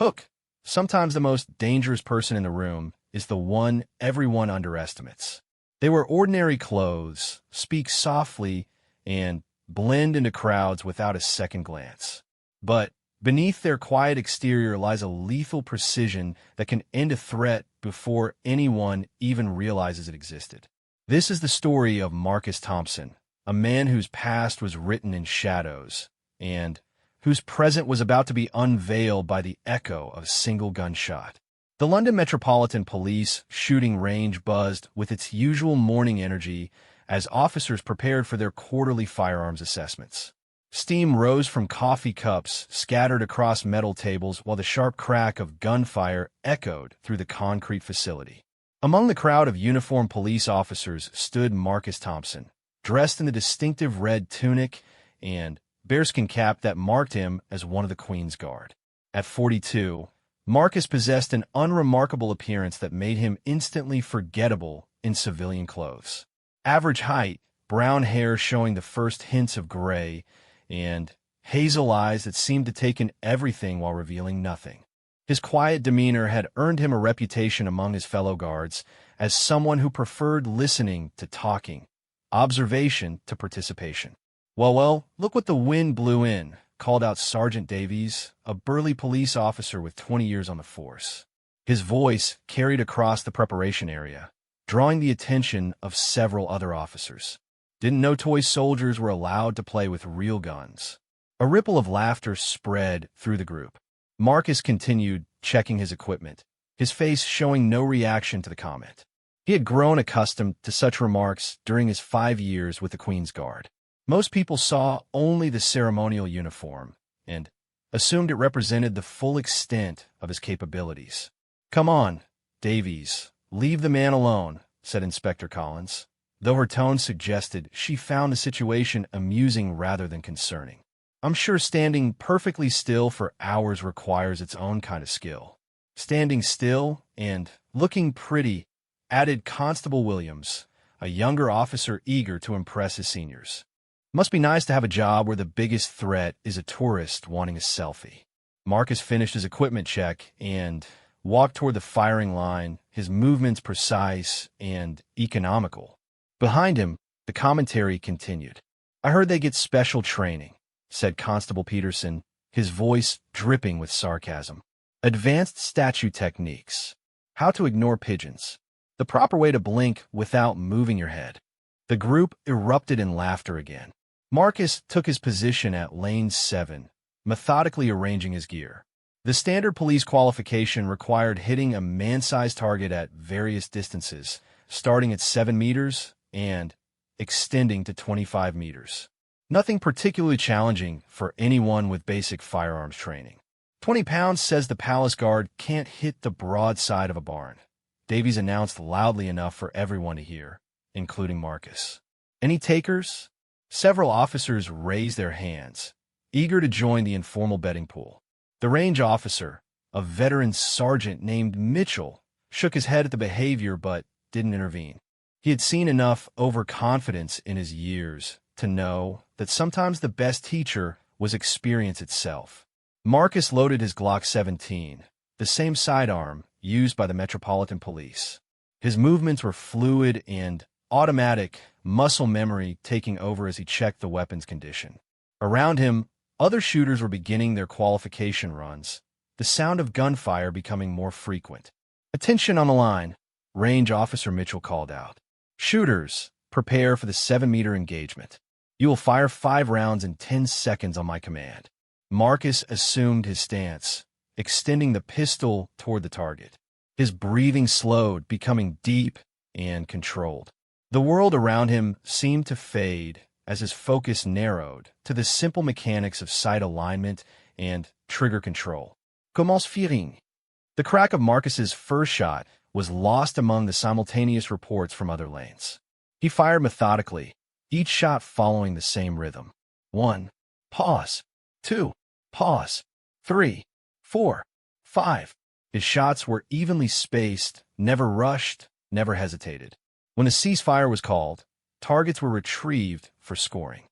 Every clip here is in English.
Hook. Sometimes the most dangerous person in the room is the one everyone underestimates. They wear ordinary clothes, speak softly, and blend into crowds without a second glance. But beneath their quiet exterior lies a lethal precision that can end a threat before anyone even realizes it existed. This is the story of Marcus Thompson, a man whose past was written in shadows, and whose present was about to be unveiled by the echo of a single gunshot. The London Metropolitan Police shooting range buzzed with its usual morning energy as officers prepared for their quarterly firearms assessments. Steam rose from coffee cups scattered across metal tables while the sharp crack of gunfire echoed through the concrete facility. Among the crowd of uniformed police officers stood Marcus Thompson, dressed in the distinctive red tunic and bearskin cap that marked him as one of the Queen's Guard. At 42, Marcus possessed an unremarkable appearance that made him instantly forgettable in civilian clothes. Average height, brown hair showing the first hints of gray, and hazel eyes that seemed to take in everything while revealing nothing. His quiet demeanor had earned him a reputation among his fellow guards as someone who preferred listening to talking, observation to participation. Well, look what the wind blew in, called out Sergeant Davies, a burly police officer with 20 years on the force. His voice carried across the preparation area, drawing the attention of several other officers. Didn't know toy soldiers were allowed to play with real guns. A ripple of laughter spread through the group. Marcus continued checking his equipment, his face showing no reaction to the comment. He had grown accustomed to such remarks during his 5 years with the Queen's Guard. Most people saw only the ceremonial uniform and assumed it represented the full extent of his capabilities. "Come on, Davies, leave the man alone," said Inspector Collins, though her tone suggested she found the situation amusing rather than concerning. "I'm sure standing perfectly still for hours requires its own kind of skill." "Standing still and looking pretty," added Constable Williams, a younger officer eager to impress his seniors. "Must be nice to have a job where the biggest threat is a tourist wanting a selfie." Marcus finished his equipment check and walked toward the firing line, his movements precise and economical. Behind him, the commentary continued. "I heard they get special training," said Constable Peterson, his voice dripping with sarcasm. "Advanced statue techniques. How to ignore pigeons. The proper way to blink without moving your head." The group erupted in laughter again. Marcus took his position at lane 7, methodically arranging his gear. The standard police qualification required hitting a man-sized target at various distances, starting at 7 meters and extending to 25 meters. Nothing particularly challenging for anyone with basic firearms training. 20 pounds says the palace guard can't hit the broadside of a barn, Davies announced loudly enough for everyone to hear, including Marcus. "Any takers?" Several officers raised their hands, eager to join the informal betting pool. The range officer, a veteran sergeant named Mitchell, shook his head at the behavior but didn't intervene. He had seen enough overconfidence in his years to know that sometimes the best teacher was experience itself. Marcus loaded his Glock 17, the same sidearm used by the Metropolitan Police. His movements were fluid and automatic, muscle memory taking over as he checked the weapon's condition. Around him, other shooters were beginning their qualification runs, the sound of gunfire becoming more frequent. "Attention on the line," Range Officer Mitchell called out. "Shooters, prepare for the 7-meter engagement. You will fire 5 rounds in 10 seconds on my command." Marcus assumed his stance, extending the pistol toward the target. His breathing slowed, becoming deep and controlled. The world around him seemed to fade as his focus narrowed to the simple mechanics of sight alignment and trigger control. "Commence firing." The crack of Marcus's first shot was lost among the simultaneous reports from other lanes. He fired methodically, each shot following the same rhythm. 1. Pause. 2. Pause. 3. 4. 5. His shots were evenly spaced, never rushed, never hesitated. When a ceasefire was called, targets were retrieved for scoring.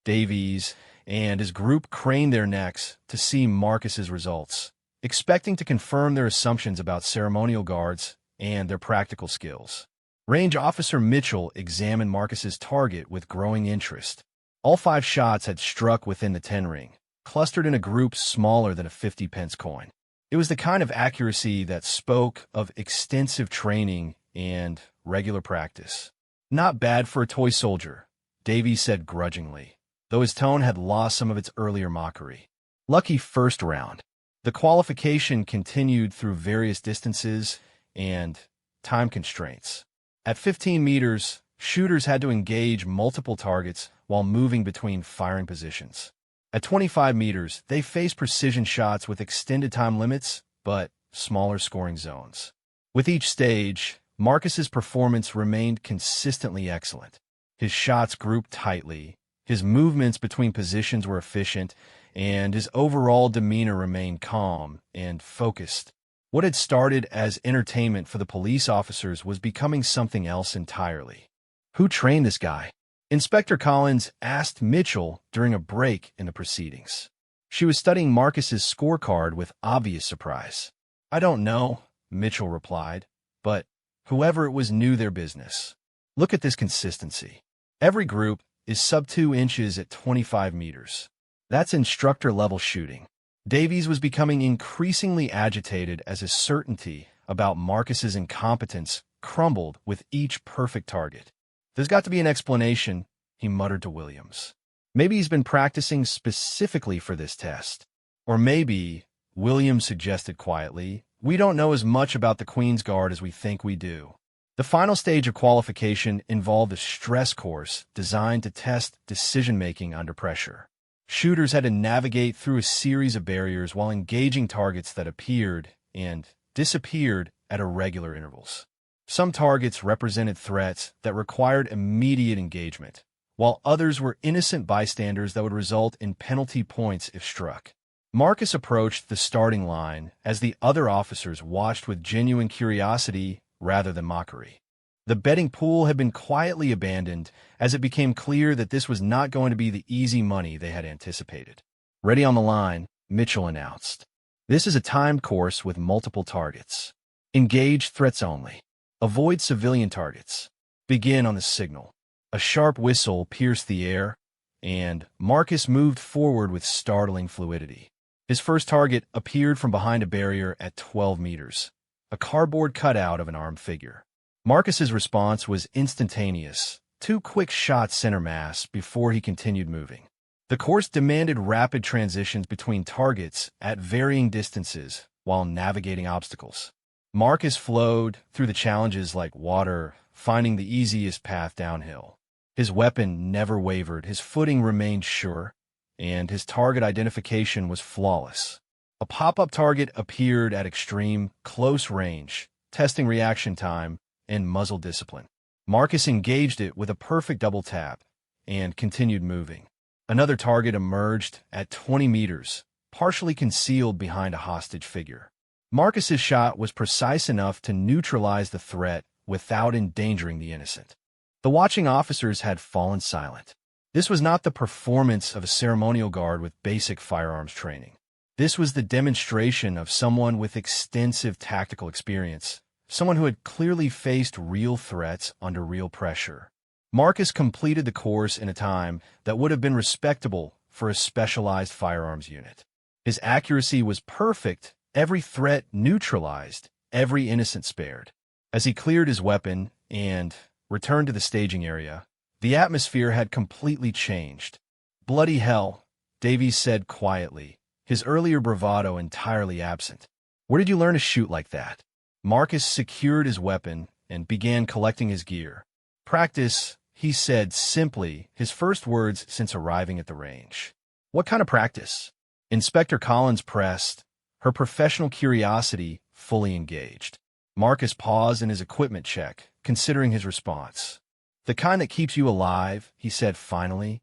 Davies and his group craned their necks to see Marcus's results, expecting to confirm their assumptions about ceremonial guards and their practical skills. Range Officer Mitchell examined Marcus's target with growing interest. All 5 shots had struck within the 10 ring, clustered in a group smaller than a 50-pence coin. It was the kind of accuracy that spoke of extensive training and regular practice. Not bad for a toy soldier, Davies said grudgingly, though his tone had lost some of its earlier mockery. Lucky first round. The qualification continued through various distances and time constraints. At 15 meters, shooters had to engage multiple targets while moving between firing positions. At 25 meters, they faced precision shots with extended time limits, but smaller scoring zones. With each stage, Marcus's performance remained consistently excellent. His shots grouped tightly, his movements between positions were efficient, and his overall demeanor remained calm and focused. What had started as entertainment for the police officers was becoming something else entirely. Who trained this guy? Inspector Collins asked Mitchell during a break in the proceedings. She was studying Marcus's scorecard with obvious surprise. I don't know, Mitchell replied, but whoever it was knew their business. Look at this consistency. Every group is sub 2 inches at 25 meters. That's instructor-level shooting. Davies was becoming increasingly agitated as his certainty about Marcus's incompetence crumbled with each perfect target. There's got to be an explanation, he muttered to Williams. Maybe he's been practicing specifically for this test. Or maybe, Williams suggested quietly, we don't know as much about the Queen's Guard as we think we do. The final stage of qualification involved a stress course designed to test decision-making under pressure. Shooters had to navigate through a series of barriers while engaging targets that appeared and disappeared at irregular intervals. Some targets represented threats that required immediate engagement, while others were innocent bystanders that would result in penalty points if struck. Marcus approached the starting line as the other officers watched with genuine curiosity rather than mockery. The betting pool had been quietly abandoned as it became clear that this was not going to be the easy money they had anticipated. Ready on the line, Mitchell announced. This is a timed course with multiple targets. Engage threats only. Avoid civilian targets. Begin on the signal. A sharp whistle pierced the air, and Marcus moved forward with startling fluidity. His first target appeared from behind a barrier at 12 meters, a cardboard cutout of an armed figure. Marcus's response was instantaneous, 2 quick shots center mass before he continued moving. The course demanded rapid transitions between targets at varying distances while navigating obstacles. Marcus flowed through the challenges like water, finding the easiest path downhill. His weapon never wavered, his footing remained sure, and his target identification was flawless. A pop-up target appeared at extreme, close range, testing reaction time and muzzle discipline. Marcus engaged it with a perfect double tap and continued moving. Another target emerged at 20 meters, partially concealed behind a hostage figure. Marcus's shot was precise enough to neutralize the threat without endangering the innocent. The watching officers had fallen silent. This was not the performance of a ceremonial guard with basic firearms training. This was the demonstration of someone with extensive tactical experience, someone who had clearly faced real threats under real pressure. Marcus completed the course in a time that would have been respectable for a specialized firearms unit. His accuracy was perfect, every threat neutralized, every innocent spared. As he cleared his weapon and returned to the staging area, the atmosphere had completely changed. Bloody hell, Davies said quietly, his earlier bravado entirely absent. Where did you learn to shoot like that? Marcus secured his weapon and began collecting his gear. Practice, he said simply, his first words since arriving at the range. What kind of practice? Inspector Collins pressed, her professional curiosity fully engaged. Marcus paused in his equipment check, considering his response. The kind that keeps you alive, he said finally.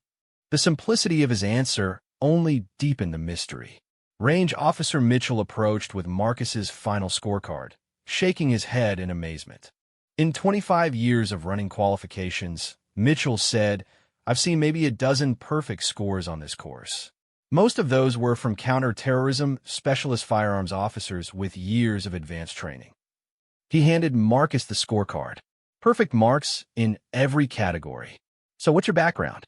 The simplicity of his answer only deepened the mystery. Range Officer Mitchell approached with Marcus's final scorecard, shaking his head in amazement. In 25 years of running qualifications, Mitchell said, I've seen maybe a dozen perfect scores on this course. Most of those were from counter-terrorism specialist firearms officers with years of advanced training. He handed Marcus the scorecard. Perfect marks in every category. "So what's your background?"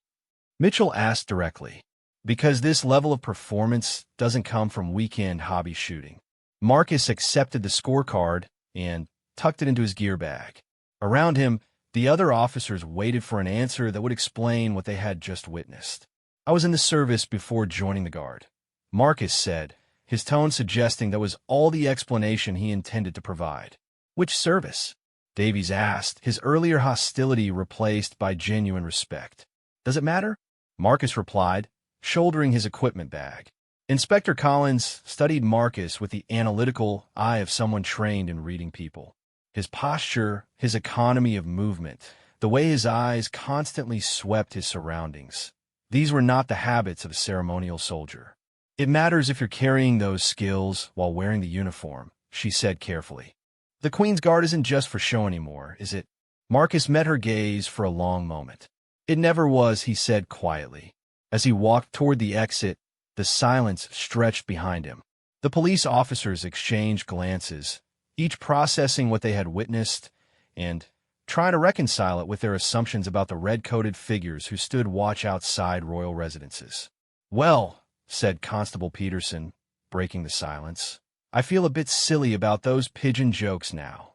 Mitchell asked directly, because this level of performance doesn't come from weekend hobby shooting. Marcus accepted the scorecard and tucked it into his gear bag. Around him, the other officers waited for an answer that would explain what they had just witnessed. "I was in the service before joining the Guard," Marcus said, his tone suggesting that was all the explanation he intended to provide. "Which service?" Davies asked, his earlier hostility replaced by genuine respect. "Does it matter?" Marcus replied, shouldering his equipment bag. Inspector Collins studied Marcus with the analytical eye of someone trained in reading people. His posture, his economy of movement, the way his eyes constantly swept his surroundings. These were not the habits of a ceremonial soldier. "It matters if you're carrying those skills while wearing the uniform," she said carefully. "The Queen's Guard isn't just for show anymore, is it?" Marcus met her gaze for a long moment. "It never was," he said quietly. As he walked toward the exit, the silence stretched behind him. The police officers exchanged glances, each processing what they had witnessed and trying to reconcile it with their assumptions about the red-coated figures who stood watch outside royal residences. "Well," said Constable Peterson, breaking the silence, "I feel a bit silly about those pigeon jokes now."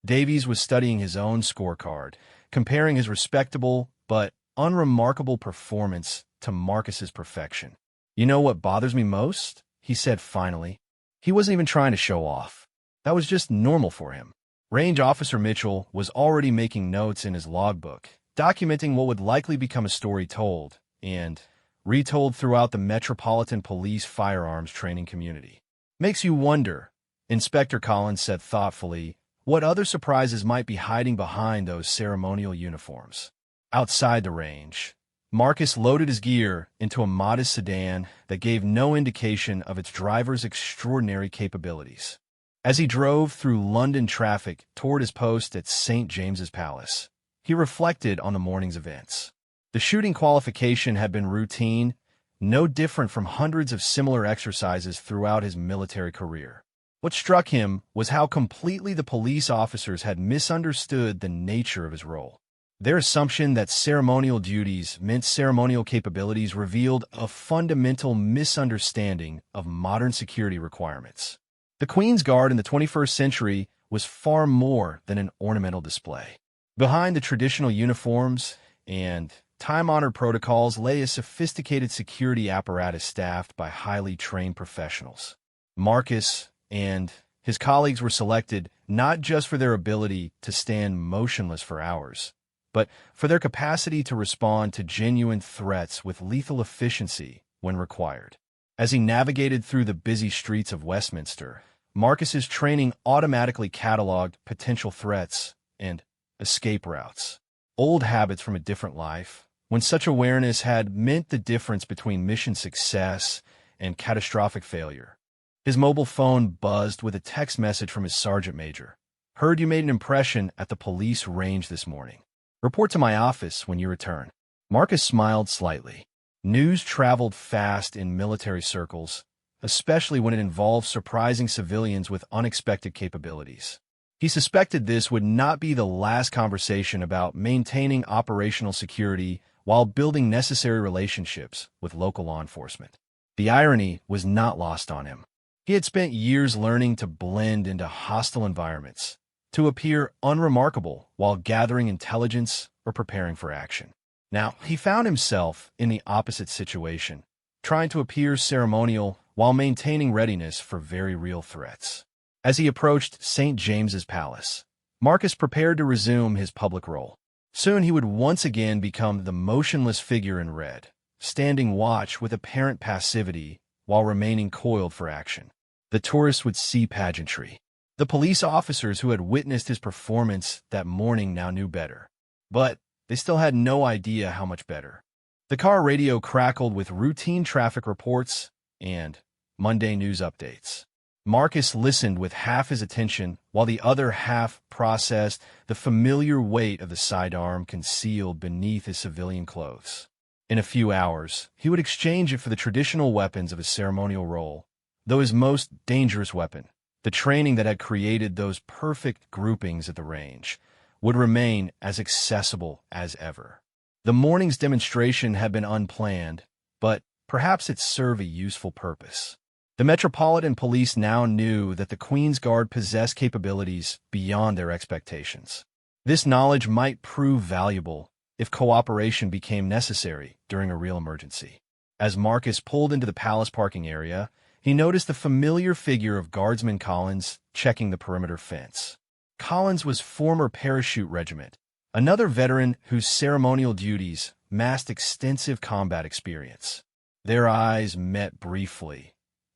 Davies was studying his own scorecard, comparing his respectable but unremarkable performance to Marcus's perfection. "You know what bothers me most?" he said finally. He wasn't even trying to show off. That was just normal for him. Range Officer Mitchell was already making notes in his logbook, documenting what would likely become a story told and retold throughout the Metropolitan Police firearms training community. "Makes you wonder," Inspector Collins said thoughtfully, "what other surprises might be hiding behind those ceremonial uniforms." Outside the range, Marcus loaded his gear into a modest sedan that gave no indication of its driver's extraordinary capabilities. As he drove through London traffic toward his post at St. James's Palace, he reflected on the morning's events. The shooting qualification had been routine, no different from hundreds of similar exercises throughout his military career. What struck him was how completely the police officers had misunderstood the nature of his role. Their assumption that ceremonial duties meant ceremonial capabilities revealed a fundamental misunderstanding of modern security requirements. The Queen's Guard in the 21st century was far more than an ornamental display. Behind the traditional uniforms and time-honored protocols lay a sophisticated security apparatus staffed by highly trained professionals. Marcus and his colleagues were selected not just for their ability to stand motionless for hours, but for their capacity to respond to genuine threats with lethal efficiency when required. As he navigated through the busy streets of Westminster, Marcus's training automatically cataloged potential threats and escape routes, old habits from a different life, when such awareness had meant the difference between mission success and catastrophic failure. His mobile phone buzzed with a text message from his sergeant major. "Heard you made an impression at the police range this morning. Report to my office when you return." Marcus smiled slightly. News traveled fast in military circles, especially when it involved surprising civilians with unexpected capabilities. He suspected this would not be the last conversation about maintaining operational security while building necessary relationships with local law enforcement. The irony was not lost on him. He had spent years learning to blend into hostile environments, to appear unremarkable while gathering intelligence or preparing for action. Now, he found himself in the opposite situation, trying to appear ceremonial while maintaining readiness for very real threats. As he approached St. James's Palace, Marcus prepared to resume his public role. Soon he would once again become the motionless figure in red, standing watch with apparent passivity while remaining coiled for action. The tourists would see pageantry. The police officers who had witnessed his performance that morning now knew better. But they still had no idea how much better. The car radio crackled with routine traffic reports and Monday news updates. Marcus listened with half his attention while the other half processed the familiar weight of the sidearm concealed beneath his civilian clothes. In a few hours, he would exchange it for the traditional weapons of his ceremonial role, though his most dangerous weapon, the training that had created those perfect groupings at the range, would remain as accessible as ever. The morning's demonstration had been unplanned, but perhaps it served a useful purpose. The Metropolitan Police now knew that the Queen's Guard possessed capabilities beyond their expectations. This knowledge might prove valuable if cooperation became necessary during a real emergency. As Marcus pulled into the palace parking area, he noticed the familiar figure of Guardsman Collins checking the perimeter fence. Collins was former parachute regiment, another veteran whose ceremonial duties masked extensive combat experience. Their eyes met briefly,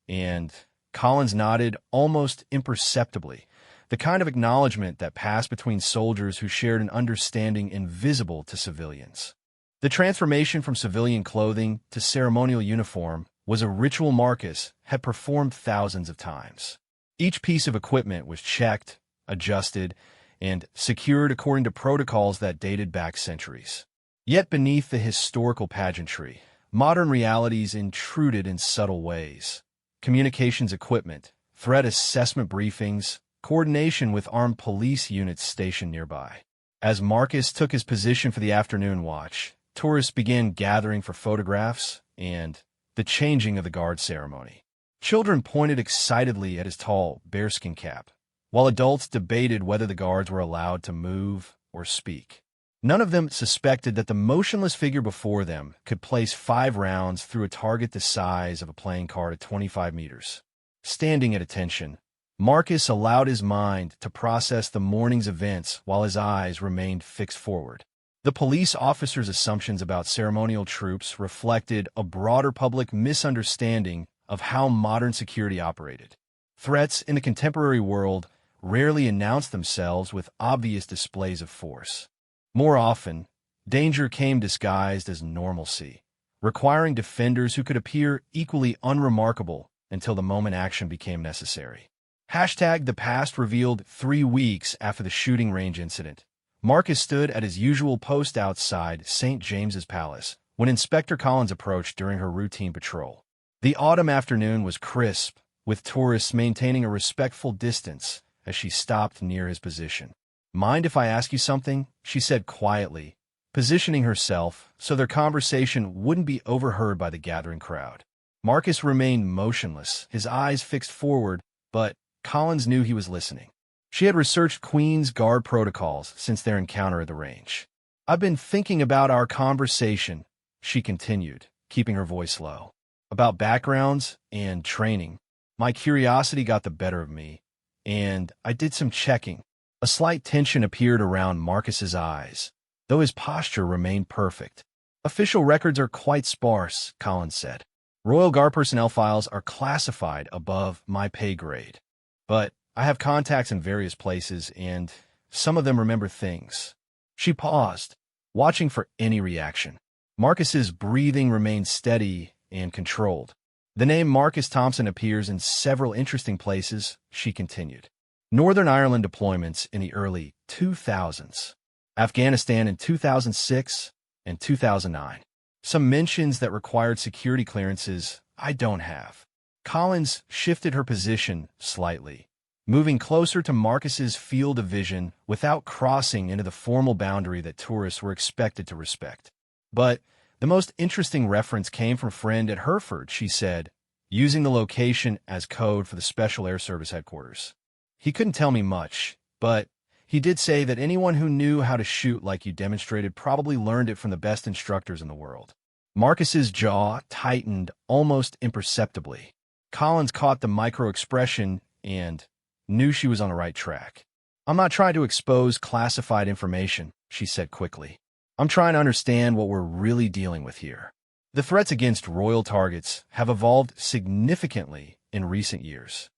and Collins nodded almost imperceptibly, the kind of acknowledgement that passed between soldiers who shared an understanding invisible to civilians. The transformation from civilian clothing to ceremonial uniform was a ritual Marcus had performed thousands of times. Each piece of equipment was checked, adjusted, and secured according to protocols that dated back centuries. Yet beneath the historical pageantry, modern realities intruded in subtle ways. Communications equipment, threat assessment briefings, coordination with armed police units stationed nearby. As Marcus took his position for the afternoon watch, tourists began gathering for photographs and the changing of the guard ceremony. Children pointed excitedly at his tall bearskin cap, while adults debated whether the guards were allowed to move or speak. None of them suspected that the motionless figure before them could place 5 rounds through a target the size of a playing card at 25 meters. Standing at attention, Marcus allowed his mind to process the morning's events while his eyes remained fixed forward. The police officer's assumptions about ceremonial troops reflected a broader public misunderstanding of how modern security operated. Threats in the contemporary world rarely announced themselves with obvious displays of force. More often, danger came disguised as normalcy, requiring defenders who could appear equally unremarkable until the moment action became necessary. The past revealed 3 weeks after the shooting range incident. Marcus stood at his usual post outside St. James's Palace when Inspector Collins approached during her routine patrol. The autumn afternoon was crisp, with tourists maintaining a respectful distance as she stopped near his position. "Mind if I ask you something?" she said quietly, positioning herself so their conversation wouldn't be overheard by the gathering crowd. Marcus remained motionless, his eyes fixed forward, but Collins knew he was listening. She had researched Queen's Guard protocols since their encounter at the range. "I've been thinking about our conversation," she continued, keeping her voice low. "About backgrounds and training. My curiosity got the better of me, and I did some checking." A slight tension appeared around Marcus's eyes, though his posture remained perfect. "Official records are quite sparse," Collins said. "Royal Guard personnel files are classified above my pay grade. But I have contacts in various places, and some of them remember things." She paused, watching for any reaction. Marcus's breathing remained steady and controlled. "The name Marcus Thompson appears in several interesting places," she continued. "Northern Ireland deployments in the early 2000s, Afghanistan in 2006 and 2009. Some mentions that required security clearances I don't have." Collins shifted her position slightly, moving closer to Marcus's field of vision without crossing into the formal boundary that tourists were expected to respect. "But the most interesting reference came from a friend at Hereford," she said, using the location as code for the Special Air Service headquarters. "He couldn't tell me much, but he did say that anyone who knew how to shoot like you demonstrated probably learned it from the best instructors in the world." Marcus's jaw tightened almost imperceptibly. Collins caught the micro-expression and knew she was on the right track. "I'm not trying to expose classified information," she said quickly. "I'm trying to understand what we're really dealing with here. The threats against royal targets have evolved significantly in recent years.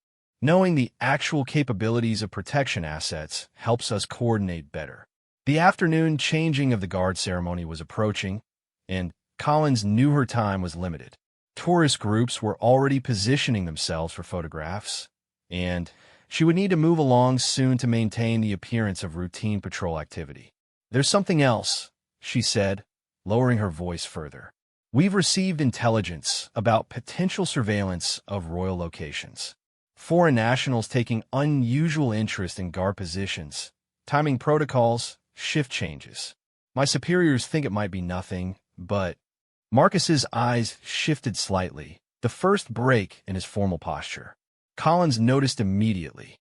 Knowing the actual capabilities of protection assets helps us coordinate better." The afternoon changing of the guard ceremony was approaching, and Collins knew her time was limited. Tourist groups were already positioning themselves for photographs, and she would need to move along soon to maintain the appearance of routine patrol activity. "There's something else," she said, lowering her voice further. We've received intelligence about potential surveillance of royal locations. Foreign nationals taking unusual interest in guard positions, timing protocols, shift changes. My superiors think it might be nothing, but Marcus's eyes shifted slightly, the first break in his formal posture. Collins noticed immediately.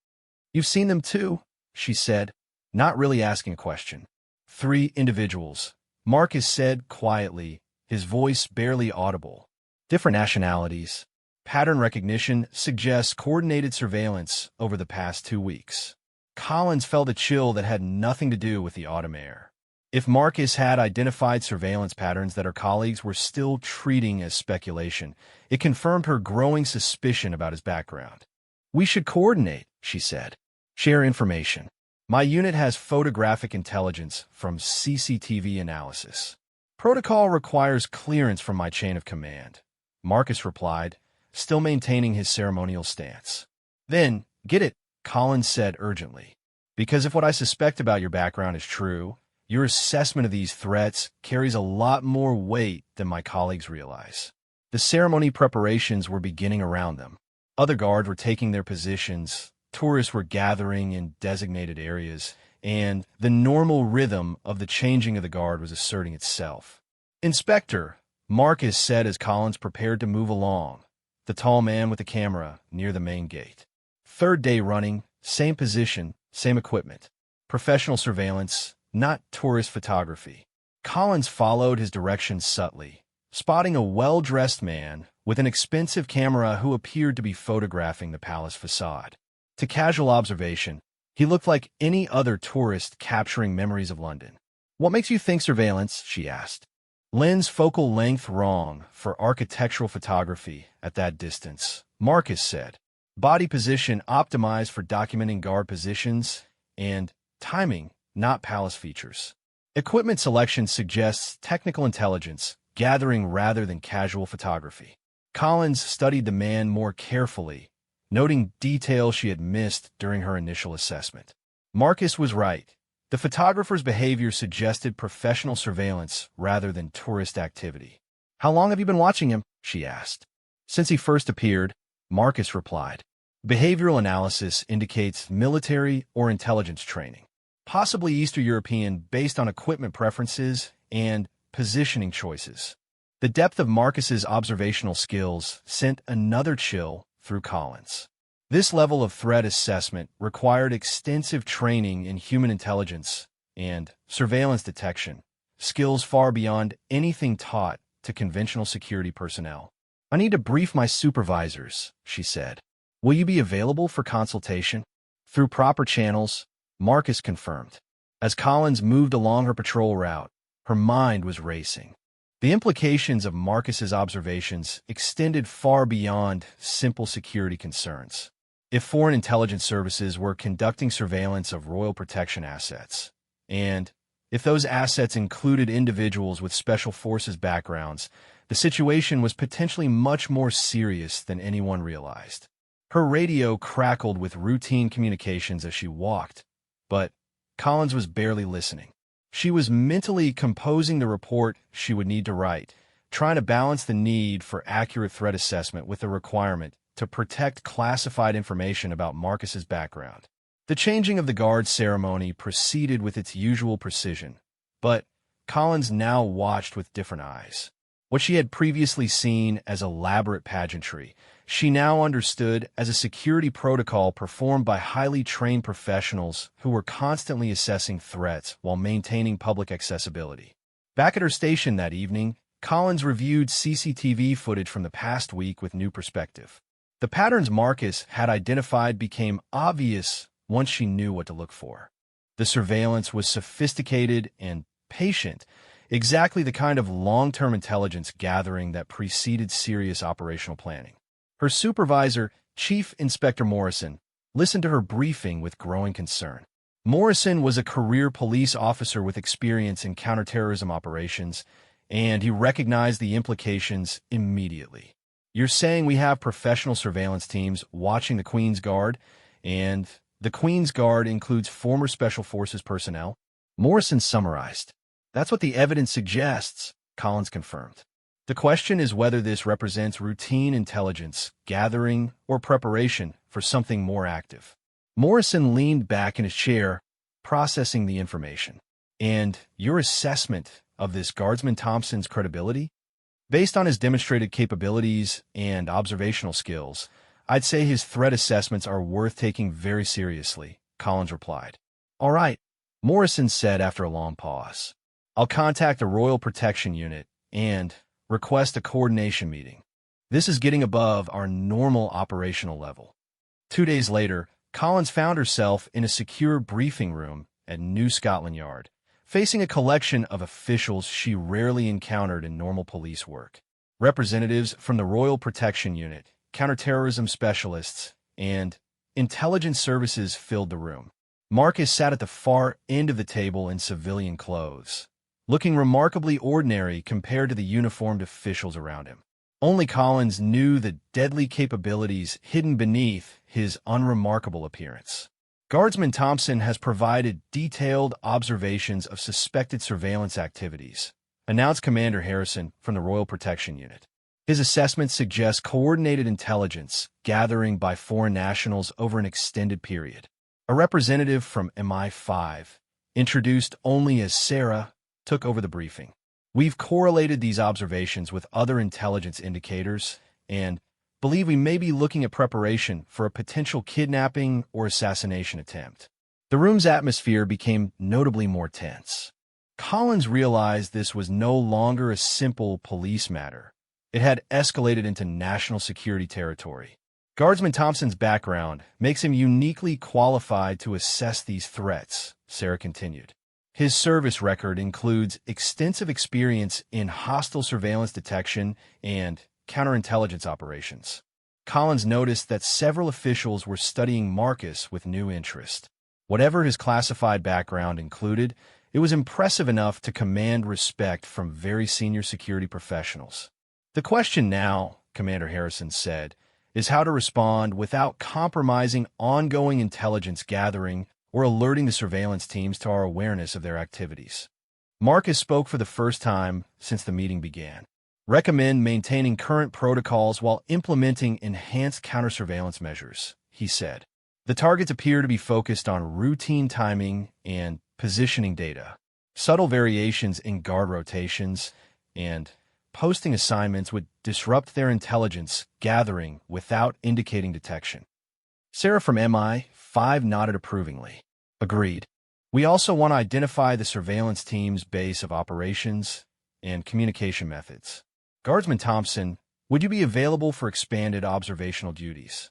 "You've seen them too?" she said, not really asking a question. "3 individuals," Marcus said quietly, his voice barely audible. "Different nationalities. Pattern recognition suggests coordinated surveillance over the past 2 weeks." Collins felt a chill that had nothing to do with the autumn air. If Marcus had identified surveillance patterns that her colleagues were still treating as speculation, it confirmed her growing suspicion about his background. "We should coordinate," she said. "Share information. My unit has photographic intelligence from CCTV analysis. Protocol requires clearance from my chain of command," Marcus replied, still maintaining his ceremonial stance. "Then, get it," Collins said urgently. "Because if what I suspect about your background is true, your assessment of these threats carries a lot more weight than my colleagues realize." The ceremony preparations were beginning around them. Other guards were taking their positions, tourists were gathering in designated areas, and the normal rhythm of the changing of the guard was asserting itself. "Inspector," Marcus said as Collins prepared to move along, the tall man with the camera near the main gate. "3rd day running, same position, same equipment. Professional surveillance, not tourist photography." Collins followed his directions subtly, spotting a well-dressed man with an expensive camera who appeared to be photographing the palace facade. To casual observation, he looked like any other tourist capturing memories of London. "What makes you think surveillance?" she asked. "Lens focal length wrong for architectural photography at that distance," Marcus said. "Body position optimized for documenting guard positions, and timing, not palace features. Equipment selection suggests technical intelligence, gathering rather than casual photography." Collins studied the man more carefully, noting details she had missed during her initial assessment. Marcus was right. The photographer's behavior suggested professional surveillance rather than tourist activity. "How long have you been watching him?" she asked. "Since he first appeared," Marcus replied. Behavioral analysis indicates military or intelligence training, possibly Eastern European based on equipment preferences and positioning choices. The depth of Marcus's observational skills sent another chill through Collins. This level of threat assessment required extensive training in human intelligence and surveillance detection, skills far beyond anything taught to conventional security personnel. "I need to brief my supervisors," she said. "Will you be available for consultation?" "Through proper channels," Marcus confirmed. As Collins moved along her patrol route, her mind was racing. The implications of Marcus's observations extended far beyond simple security concerns. If foreign intelligence services were conducting surveillance of royal protection assets, and if those assets included individuals with special forces backgrounds, the situation was potentially much more serious than anyone realized. Her radio crackled with routine communications as she walked, but Collins was barely listening. She was mentally composing the report she would need to write, trying to balance the need for accurate threat assessment with the requirement to protect classified information about Marcus's background. The changing of the guard ceremony proceeded with its usual precision, but Collins now watched with different eyes. What she had previously seen as elaborate pageantry, she now understood as a security protocol performed by highly trained professionals who were constantly assessing threats while maintaining public accessibility. Back at her station that evening, Collins reviewed CCTV footage from the past week with new perspective. The patterns Marcus had identified became obvious once she knew what to look for. The surveillance was sophisticated and patient, exactly the kind of long-term intelligence gathering that preceded serious operational planning. Her supervisor, Chief Inspector Morrison, listened to her briefing with growing concern. Morrison was a career police officer with experience in counterterrorism operations, and he recognized the implications immediately. "You're saying we have professional surveillance teams watching the Queen's Guard, and the Queen's Guard includes former Special Forces personnel?" Morrison summarized. "That's what the evidence suggests," Collins confirmed. The question is whether this represents routine intelligence, gathering, or preparation for something more active. Morrison leaned back in his chair, processing the information. And your assessment of this Guardsman Thompson's credibility? Based on his demonstrated capabilities and observational skills, I'd say his threat assessments are worth taking very seriously, Collins replied. All right, Morrison said after a long pause. I'll contact the Royal Protection Unit and request a coordination meeting. This is getting above our normal operational level. 2 days later, Collins found herself in a secure briefing room at New Scotland Yard, facing a collection of officials she rarely encountered in normal police work. Representatives from the Royal Protection Unit, counterterrorism specialists, and intelligence services filled the room. Marcus sat at the far end of the table in civilian clothes, looking remarkably ordinary compared to the uniformed officials around him. Only Collins knew the deadly capabilities hidden beneath his unremarkable appearance. Guardsman Thompson has provided detailed observations of suspected surveillance activities, announced Commander Harrison from the Royal Protection Unit. His assessment suggests coordinated intelligence gathering by foreign nationals over an extended period. A representative from MI5, introduced only as Sarah, took over the briefing. We've correlated these observations with other intelligence indicators and believe we may be looking at preparation for a potential kidnapping or assassination attempt. The room's atmosphere became notably more tense. Collins realized this was no longer a simple police matter. It had escalated into national security territory. Guardsman Thompson's background makes him uniquely qualified to assess these threats, Sarah continued. His service record includes extensive experience in hostile surveillance detection and counterintelligence operations. Collins noticed that several officials were studying Marcus with new interest. Whatever his classified background included, it was impressive enough to command respect from very senior security professionals. The question now, Commander Harrison said, is how to respond without compromising ongoing intelligence gathering or alerting the surveillance teams to our awareness of their activities. Marcus spoke for the first time since the meeting began. Recommend maintaining current protocols while implementing enhanced counter-surveillance measures, he said. The targets appear to be focused on routine timing and positioning data, subtle variations in guard rotations, and posting assignments would disrupt their intelligence gathering without indicating detection. Sarah from MI5 nodded approvingly. Agreed. We also want to identify the surveillance team's base of operations and communication methods. Guardsman Thompson, would you be available for expanded observational duties?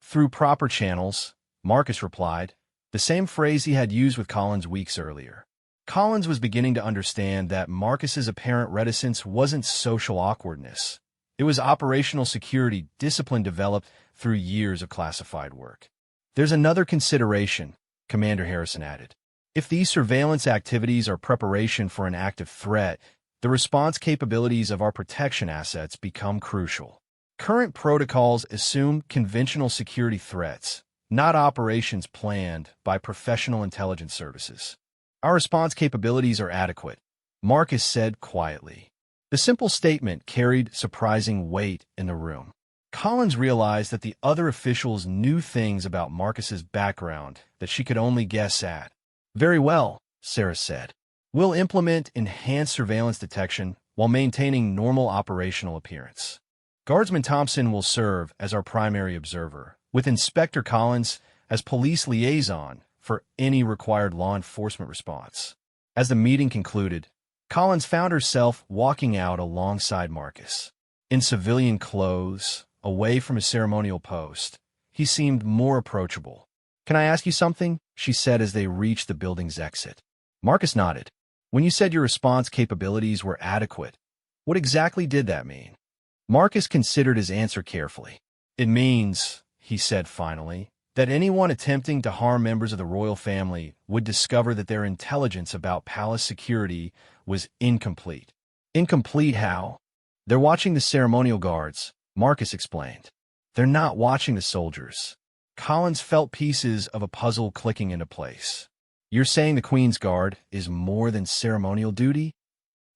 Through proper channels, Marcus replied, the same phrase he had used with Collins weeks earlier. Collins was beginning to understand that Marcus's apparent reticence wasn't social awkwardness. It was operational security discipline developed through years of classified work. There's another consideration, Commander Harrison added. If these surveillance activities are preparation for an active threat, the response capabilities of our protection assets become crucial. Current protocols assume conventional security threats, not operations planned by professional intelligence services. Our response capabilities are adequate, Marcus said quietly. The simple statement carried surprising weight in the room. Collins realized that the other officials knew things about Marcus's background that she could only guess at. Very well, Sarah said. We'll implement enhanced surveillance detection while maintaining normal operational appearance. Guardsman Thompson will serve as our primary observer, with Inspector Collins as police liaison for any required law enforcement response. As the meeting concluded, Collins found herself walking out alongside Marcus. In civilian clothes, away from his ceremonial post, he seemed more approachable. Can I ask you something? She said as they reached the building's exit. Marcus nodded. When you said your response capabilities were adequate, what exactly did that mean? Marcus considered his answer carefully. It means, he said finally, that anyone attempting to harm members of the royal family would discover that their intelligence about palace security was incomplete. Incomplete how? They're watching the ceremonial guards, Marcus explained. They're not watching the soldiers. Collins felt pieces of a puzzle clicking into place. You're saying the Queen's Guard is more than ceremonial duty?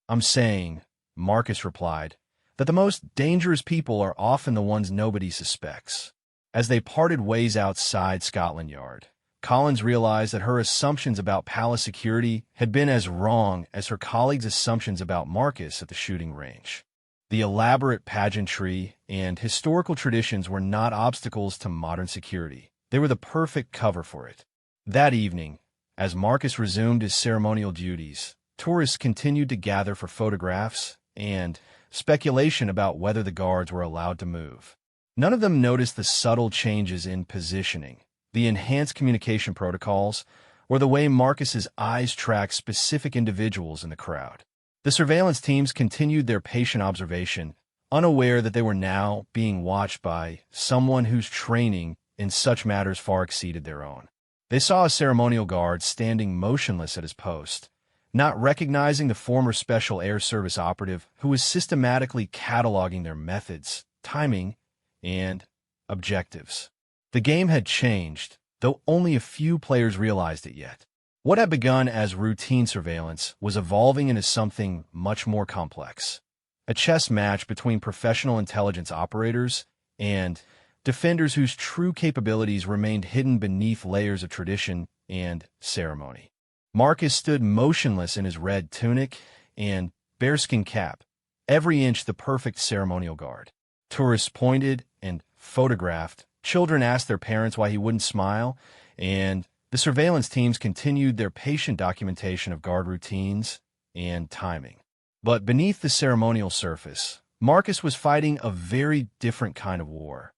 I'm saying, Marcus replied, that the most dangerous people are often the ones nobody suspects. As they parted ways outside Scotland Yard, Collins realized that her assumptions about palace security had been as wrong as her colleagues' assumptions about Marcus at the shooting range. The elaborate pageantry and historical traditions were not obstacles to modern security. They were the perfect cover for it. That evening, as Marcus resumed his ceremonial duties, tourists continued to gather for photographs and speculation about whether the guards were allowed to move. None of them noticed the subtle changes in positioning, the enhanced communication protocols, or the way Marcus's eyes tracked specific individuals in the crowd. The surveillance teams continued their patient observation, unaware that they were now being watched by someone whose training in such matters far exceeded their own. They saw a ceremonial guard standing motionless at his post, not recognizing the former Special Air Service operative who was systematically cataloging their methods, timing, and objectives. The game had changed, though only a few players realized it yet. What had begun as routine surveillance was evolving into something much more complex. A chess match between professional intelligence operators and defenders whose true capabilities remained hidden beneath layers of tradition and ceremony. Marcus stood motionless in his red tunic and bearskin cap, every inch the perfect ceremonial guard. Tourists pointed and photographed. Children asked their parents why he wouldn't smile, and the surveillance teams continued their patient documentation of guard routines and timing. But beneath the ceremonial surface, Marcus was fighting a very different kind of war.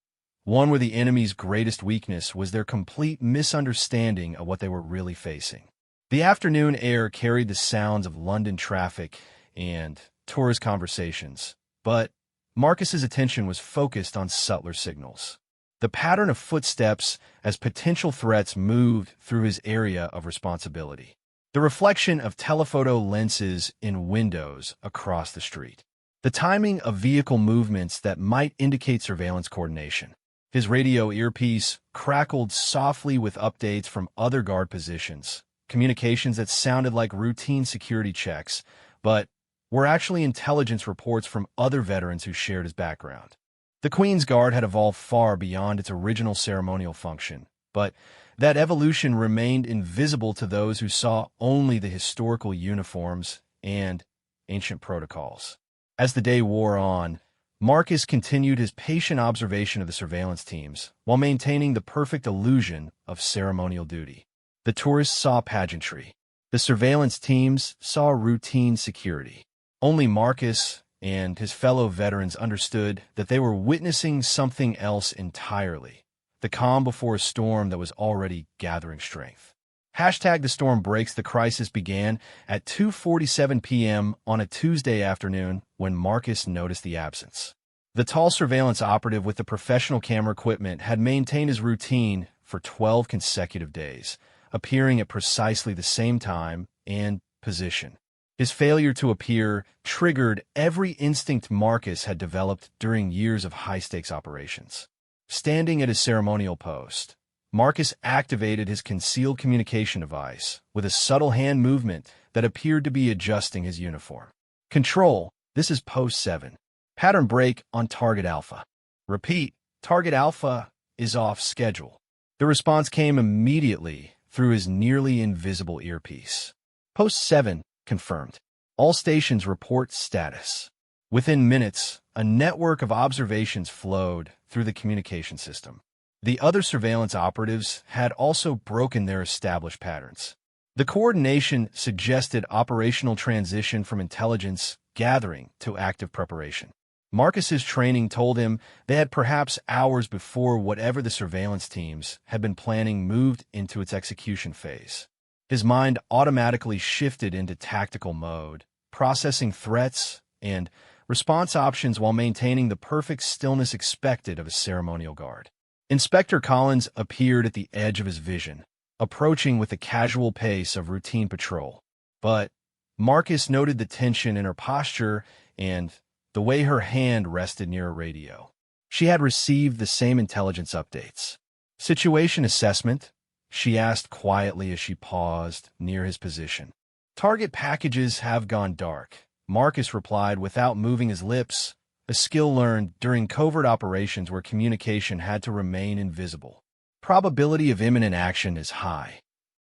One where the enemy's greatest weakness was their complete misunderstanding of what they were really facing. The afternoon air carried the sounds of London traffic and tourist conversations, but Marcus's attention was focused on subtler signals. The pattern of footsteps as potential threats moved through his area of responsibility. The reflection of telephoto lenses in windows across the street. The timing of vehicle movements that might indicate surveillance coordination. His radio earpiece crackled softly with updates from other guard positions, communications that sounded like routine security checks, but were actually intelligence reports from other veterans who shared his background. The Queen's Guard had evolved far beyond its original ceremonial function, but that evolution remained invisible to those who saw only the historical uniforms and ancient protocols. As the day wore on, Marcus continued his patient observation of the surveillance teams while maintaining the perfect illusion of ceremonial duty. The tourists saw pageantry. The surveillance teams saw routine security. Only Marcus and his fellow veterans understood that they were witnessing something else entirely, the calm before a storm that was already gathering strength. The storm breaks. The crisis began at 2:47 p.m. on a Tuesday afternoon when Marcus noticed the absence. The tall surveillance operative with the professional camera equipment had maintained his routine for 12 consecutive days, appearing at precisely the same time and position. His failure to appear triggered every instinct Marcus had developed during years of high-stakes operations. Standing at his ceremonial post, Marcus activated his concealed communication device with a subtle hand movement that appeared to be adjusting his uniform. Control, this is Post 7. Pattern break on Target Alpha. Repeat, Target Alpha is off schedule. The response came immediately through his nearly invisible earpiece. Post 7. Confirmed. All stations report status. Within minutes, a network of observations flowed through the communication system. The other surveillance operatives had also broken their established patterns. The coordination suggested operational transition from intelligence gathering to active preparation. Marcus's training told him they had perhaps hours before whatever the surveillance teams had been planning moved into its execution phase. His mind automatically shifted into tactical mode, processing threats and response options while maintaining the perfect stillness expected of a ceremonial guard. Inspector Collins appeared at the edge of his vision, approaching with the casual pace of routine patrol. But Marcus noted the tension in her posture and the way her hand rested near a radio. She had received the same intelligence updates. Situation assessment? She asked quietly as she paused near his position. Target packages have gone dark, Marcus replied without moving his lips a skill learned during covert operations where communication had to remain invisible. Probability of imminent action is high.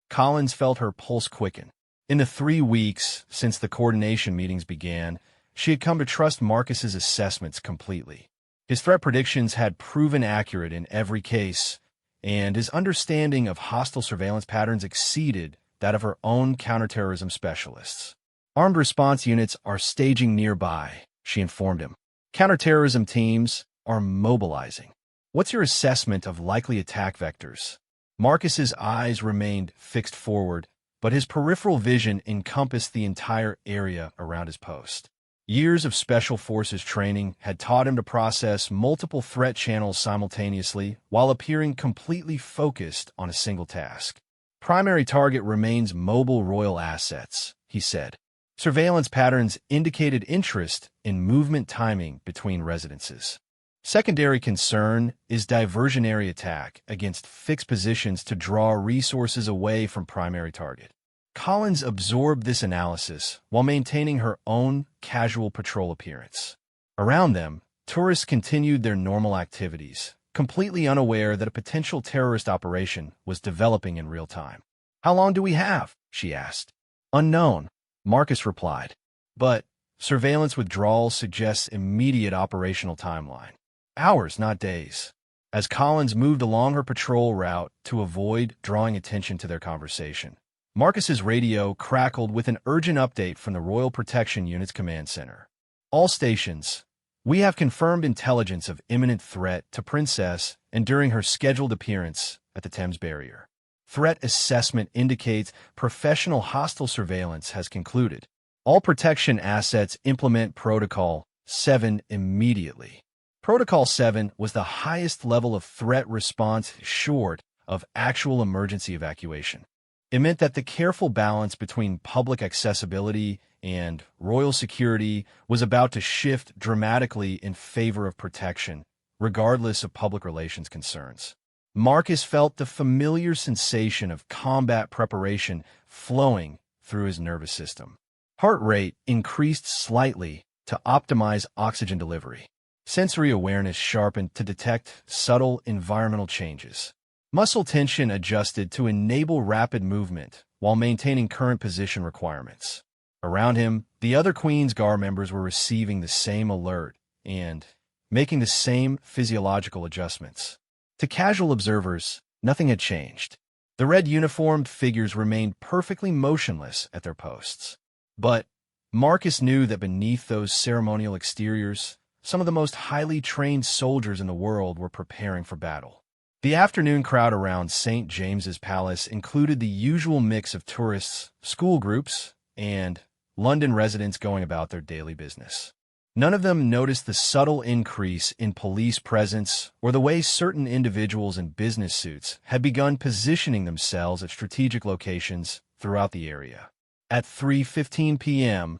Collins felt her pulse quicken. In the 3 weeks since the coordination meetings began, she had come to trust Marcus's assessments completely. His threat predictions had proven accurate in every case, and his understanding of hostile surveillance patterns exceeded that of her own counterterrorism specialists. Armed response units are staging nearby, she informed him. Counterterrorism teams are mobilizing. What's your assessment of likely attack vectors? Marcus's eyes remained fixed forward, but his peripheral vision encompassed the entire area around his post. Years of Special Forces training had taught him to process multiple threat channels simultaneously while appearing completely focused on a single task. Primary target remains mobile royal assets, he said. Surveillance patterns indicated interest in movement timing between residences. Secondary concern is diversionary attack against fixed positions to draw resources away from primary target. Collins absorbed this analysis while maintaining her own casual patrol appearance. Around them, tourists continued their normal activities, completely unaware that a potential terrorist operation was developing in real time. "How long do we have?" she asked. "Unknown," Marcus replied. "But surveillance withdrawal suggests immediate operational timeline. Hours, not days." As Collins moved along her patrol route to avoid drawing attention to their conversation, Marcus's radio crackled with an urgent update from the Royal Protection Unit's command center. "All stations, we have confirmed intelligence of imminent threat to Princess and during her scheduled appearance at the Thames Barrier. Threat assessment indicates professional hostile surveillance has concluded. All protection assets implement Protocol 7 immediately." Protocol 7 was the highest level of threat response short of actual emergency evacuation. It meant that the careful balance between public accessibility and royal security was about to shift dramatically in favor of protection, regardless of public relations concerns. Marcus felt the familiar sensation of combat preparation flowing through his nervous system. Heart rate increased slightly to optimize oxygen delivery. Sensory awareness sharpened to detect subtle environmental changes. Muscle tension adjusted to enable rapid movement while maintaining current position requirements. Around him, the other Queen's Guard members were receiving the same alert and making the same physiological adjustments. To casual observers, nothing had changed. The red uniformed figures remained perfectly motionless at their posts. But Marcus knew that beneath those ceremonial exteriors, some of the most highly trained soldiers in the world were preparing for battle. The afternoon crowd around St. James's Palace included the usual mix of tourists, school groups, and London residents going about their daily business. None of them noticed the subtle increase in police presence or the way certain individuals in business suits had begun positioning themselves at strategic locations throughout the area. At 3:15 p.m.,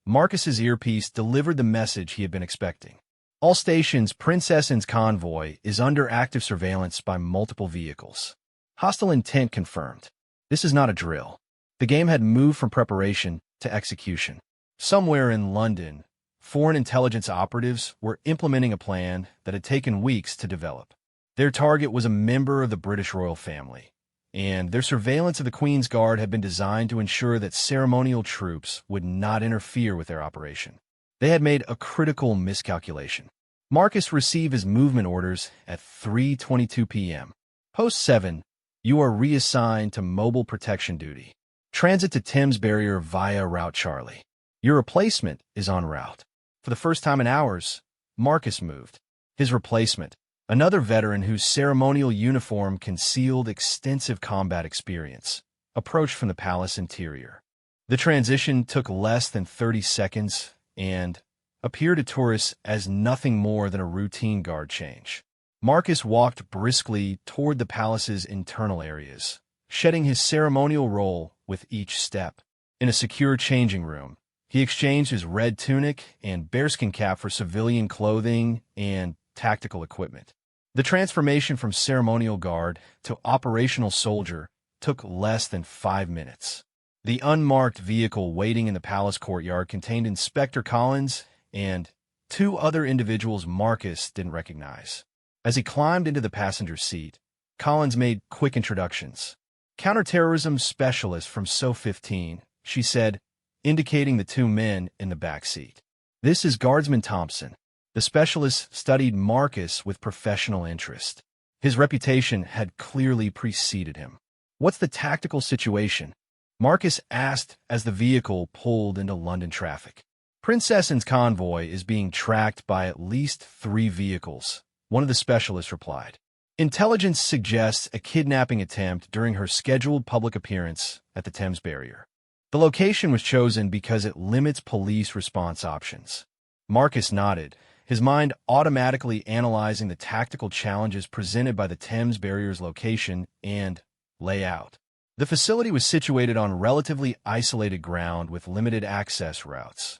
Marcus's earpiece delivered the message he had been expecting. "All stations, Princess Anne's convoy is under active surveillance by multiple vehicles. Hostile intent confirmed. This is not a drill." The game had moved from preparation to execution. Somewhere in London, foreign intelligence operatives were implementing a plan that had taken weeks to develop. Their target was a member of the British royal family, and their surveillance of the Queen's Guard had been designed to ensure that ceremonial troops would not interfere with their operation. They had made a critical miscalculation. Marcus received his movement orders at 3:22 p.m. Post 7, you are reassigned to mobile protection duty. Transit to Thames Barrier via Route Charlie. Your replacement is en route. For the first time in hours, Marcus moved. His replacement, another veteran whose ceremonial uniform concealed extensive combat experience, approached from the palace interior. The transition took less than 30 seconds and appeared to tourists as nothing more than a routine guard change. Marcus walked briskly toward the palace's internal areas, shedding his ceremonial role with each step. In a secure changing room, he exchanged his red tunic and bearskin cap for civilian clothing and tactical equipment. The transformation from ceremonial guard to operational soldier took less than 5 minutes. The unmarked vehicle waiting in the palace courtyard contained Inspector Collins and two other individuals Marcus didn't recognize. As he climbed into the passenger seat, Collins made quick introductions. "Counterterrorism specialist from SO 15, she said, indicating the two men in the back seat. "This is Guardsman Thompson." The specialist studied Marcus with professional interest. His reputation had clearly preceded him. "What's the tactical situation?" Marcus asked as the vehicle pulled into London traffic. "Princess Anne's convoy is being tracked by at least 3 vehicles," one of the specialists replied. "Intelligence suggests a kidnapping attempt during her scheduled public appearance at the Thames Barrier. The location was chosen because it limits police response options." Marcus nodded, his mind automatically analyzing the tactical challenges presented by the Thames Barrier's location and layout. The facility was situated on relatively isolated ground with limited access routes.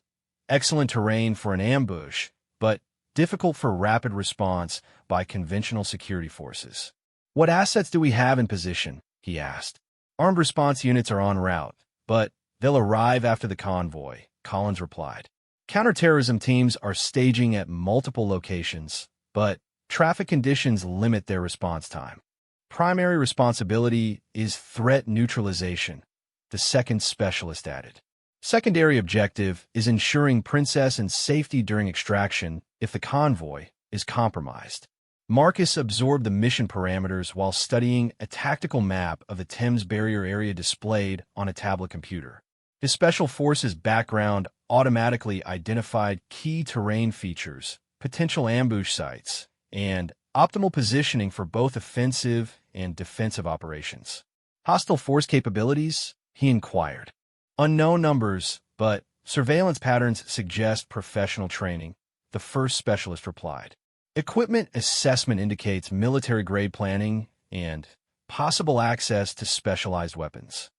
Excellent terrain for an ambush, but difficult for rapid response by conventional security forces. "What assets do we have in position?" he asked. "Armed response units are en route, but they'll arrive after the convoy," Collins replied. "Counterterrorism teams are staging at multiple locations, but traffic conditions limit their response time. Primary responsibility is threat neutralization," the second specialist added. "Secondary objective is ensuring Princess Anne's safety during extraction if the convoy is compromised." Marcus absorbed the mission parameters while studying a tactical map of the Thames Barrier area displayed on a tablet computer. His Special Forces background automatically identified key terrain features, potential ambush sites, and optimal positioning for both offensive and defensive operations. "Hostile force capabilities?" he inquired. "Unknown numbers, but surveillance patterns suggest professional training," the first specialist replied. "Equipment assessment indicates military-grade planning and possible access to specialized weapons."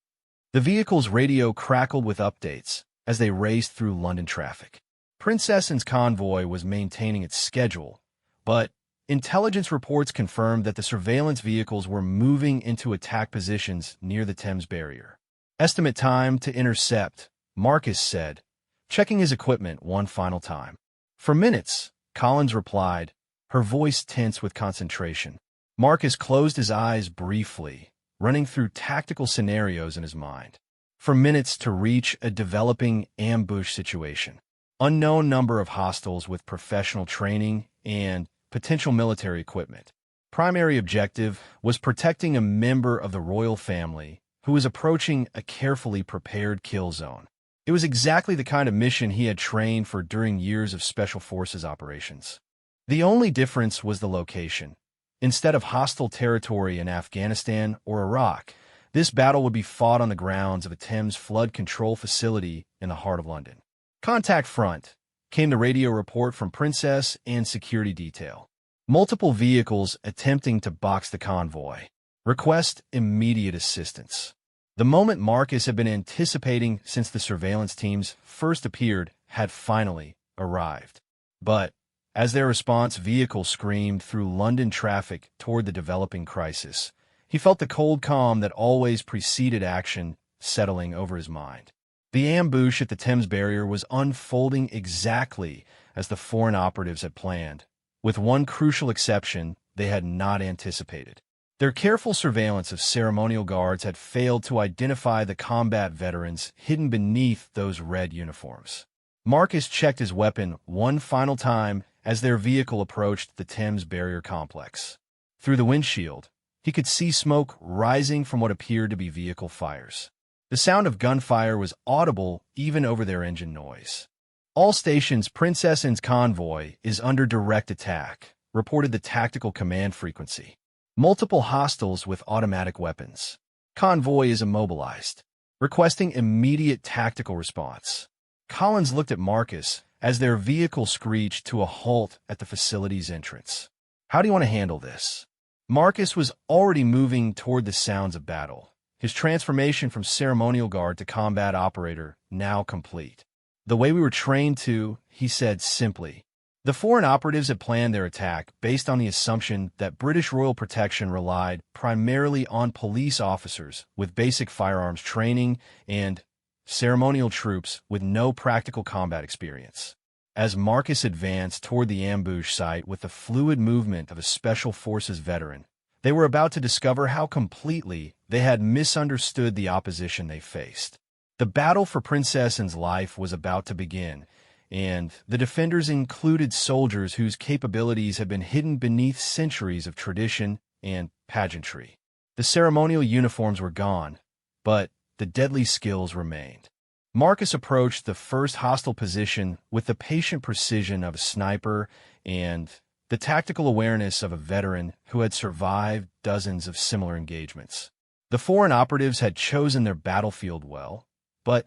The vehicle's radio crackled with updates as they raced through London traffic. Princess Anne's convoy was maintaining its schedule, but intelligence reports confirmed that the surveillance vehicles were moving into attack positions near the Thames Barrier. "Estimate time to intercept," Marcus said, checking his equipment one final time. "For minutes," Collins replied, her voice tense with concentration. Marcus closed his eyes briefly, running through tactical scenarios in his mind. "For minutes to reach a developing ambush situation. Unknown number of hostiles with professional training and potential military equipment. Primary objective was protecting a member of the royal family who was approaching a carefully prepared kill zone." It was exactly the kind of mission he had trained for during years of Special Forces operations. The only difference was the location. Instead of hostile territory in Afghanistan or Iraq, this battle would be fought on the grounds of a Thames flood control facility in the heart of London. "Contact front," came the radio report from Princess Anne's security detail. "Multiple vehicles attempting to box the convoy. Request immediate assistance." The moment Marcus had been anticipating since the surveillance teams first appeared had finally arrived. But as their response vehicle screamed through London traffic toward the developing crisis, he felt the cold calm that always preceded action settling over his mind. The ambush at the Thames Barrier was unfolding exactly as the foreign operatives had planned, with one crucial exception they had not anticipated. Their careful surveillance of ceremonial guards had failed to identify the combat veterans hidden beneath those red uniforms. Marcus checked his weapon one final time as their vehicle approached the Thames Barrier complex. Through the windshield, he could see smoke rising from what appeared to be vehicle fires. The sound of gunfire was audible even over their engine noise. "All stations, Princess Anne's convoy is under direct attack," reported the tactical command frequency. "Multiple hostiles with automatic weapons. Convoy is immobilized. Requesting immediate tactical response." Collins looked at Marcus as their vehicle screeched to a halt at the facility's entrance. "How do you want to handle this?" Marcus was already moving toward the sounds of battle, his transformation from ceremonial guard to combat operator now complete. "The way we were trained to," he said simply. The foreign operatives had planned their attack based on the assumption that British royal protection relied primarily on police officers with basic firearms training and ceremonial troops with no practical combat experience. as Marcus advanced toward the ambush site with the fluid movement of a Special Forces veteran. They were about to discover how completely they had misunderstood the opposition they faced. The battle for Princess Anne's life was about to begin, and the defenders included soldiers whose capabilities had been hidden beneath centuries of tradition and pageantry. The ceremonial uniforms were gone, but the deadly skills remained. Marcus approached the first hostile position with the patient precision of a sniper and the tactical awareness of a veteran who had survived dozens of similar engagements. The foreign operatives had chosen their battlefield well, but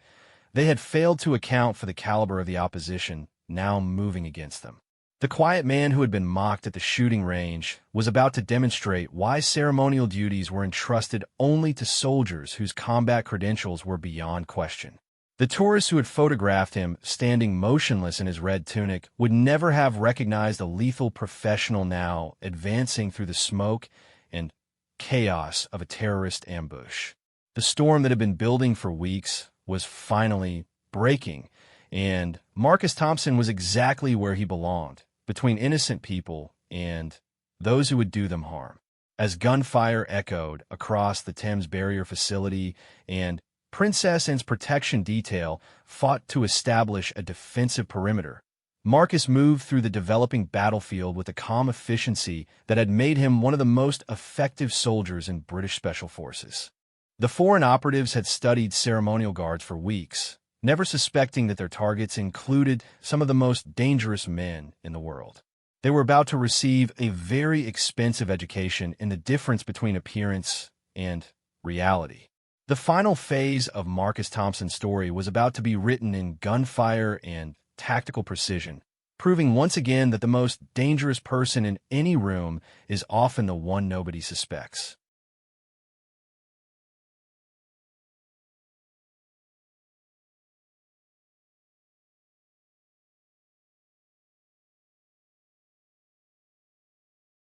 they had failed to account for the caliber of the opposition now moving against them. The quiet man who had been mocked at the shooting range was about to demonstrate why ceremonial duties were entrusted only to soldiers whose combat credentials were beyond question. The tourists who had photographed him standing motionless in his red tunic would never have recognized a lethal professional now advancing through the smoke and chaos of a terrorist ambush. The storm that had been building for weeks was finally breaking, and Marcus Thompson was exactly where he belonged, between innocent people and those who would do them harm. As gunfire echoed across the Thames Barrier facility and Princess Anne's protection detail fought to establish a defensive perimeter, Marcus moved through the developing battlefield with a calm efficiency that had made him one of the most effective soldiers in British Special Forces. The foreign operatives had studied ceremonial guards for weeks, never suspecting that their targets included some of the most dangerous men in the world. They were about to receive a very expensive education in the difference between appearance and reality. The final phase of Marcus Thompson's story was about to be written in gunfire and tactical precision, proving once again that the most dangerous person in any room is often the one nobody suspects.